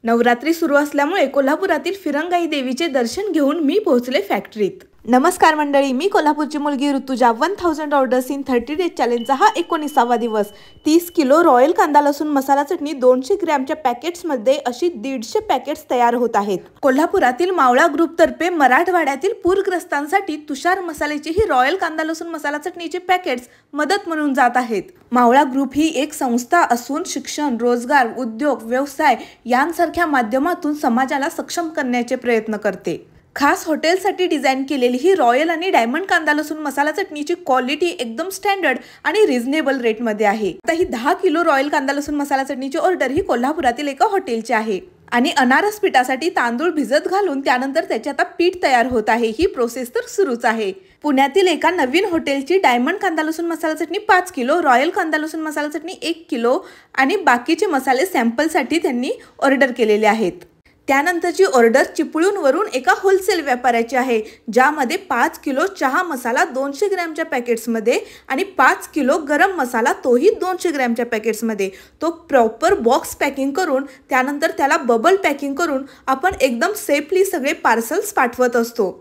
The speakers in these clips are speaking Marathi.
नवरात्री सुरू असल्यामुळे कोल्हापुरातील फिरंगाई देवीचे दर्शन घेऊन मी पोहोचले फॅक्टरीत। नमस्कार मंडळी, मी कोल्हापूरची मुलगी ऋतुजा। 1000 ऑर्डर्स इन 30 डेज चॅलेंजचा हा 19वा दिवस। 30 किलो रॉयल कांदा लसूण मसाला चटणी 200 ग्रॅमच्या पॅकेट्समध्ये अशी 150 पॅकेट्स तयार होत आहेत। कोल्हापुरातील मावळा ग्रुप तर्फे मराठवाड्यातील पूरग्रस्तांसाठी तुषार मसाल्याची ही रॉयल कांदा लसूण मसाला चटणीचे पॅकेट्स मदत म्हणून जात आहेत। मावळा ग्रुप ही एक संस्था असून शिक्षण, रोजगार, उद्योग, व्यवसाय यांसारख्या माध्यमातून समाजाला सक्षम करण्याचे प्रयत्न करते। खास हॉटेलसाठी डिझाइन केलेली ही रॉयल आणि डायमंड कांदा लसूण मसाला चटणीची क्वालिटी एकदम स्टँडर्ड आणि रिझनेबल रेटमध्ये आहे। आता ही 10 किलो रॉयल कांदा लसूण मसाला चटणीची ऑर्डर ही कोल्हापुरातील एका हॉटेलची आहे आणि अनारस पीठासाठी तांदूळ भिजत घालून त्यानंतर त्याचे आता पीठ तयार होत आहे। ही प्रोसेस तर सुरूच आहे। पुण्यातील एका नवीन हॉटेलची डायमंड कांदा लसूण मसाला चटणी 5 किलो, रॉयल कांदा लसूण मसाला चटणी 1 किलो आणि बाकीचे मसाले सॅम्पलसाठी त्यांनी ऑर्डर केलेले आहेत। त्यानंतरची ऑर्डर चिपळूण वरून एका होलसेल व्यापाऱ्याची आहे, ज्यामध्ये 5 किलो चहा मसाला 200 ग्रॅमच्या पॅकेट्समध्ये आणि 5 किलो गरम मसाला तोही 200 ग्रॅमच्या पॅकेट्समध्ये तो प्रॉपर बॉक्स पॅकिंग करून त्यानंतर त्याला बबल पॅकिंग करून आपण एकदम सेफली सगळे पार्सल्स पाठवत असतो।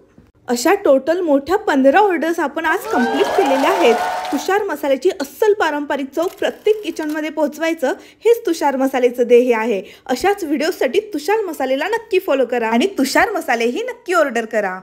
अशा टोटल मोठ्या 15 ऑर्डर्स आपण आज कंप्लीट केलेल्या आहेत। तुषार मसाल्याची अस्सल पारंपरिक चव प्रत्येक किचनमध्ये पोहोचवायचं हेच तुषार मसाल्याचं ध्येय आहे। अशाच व्हिडिओसाठी तुषार मसालेला नक्की फॉलो करा आणि तुषार मसाले ही नक्की ऑर्डर करा।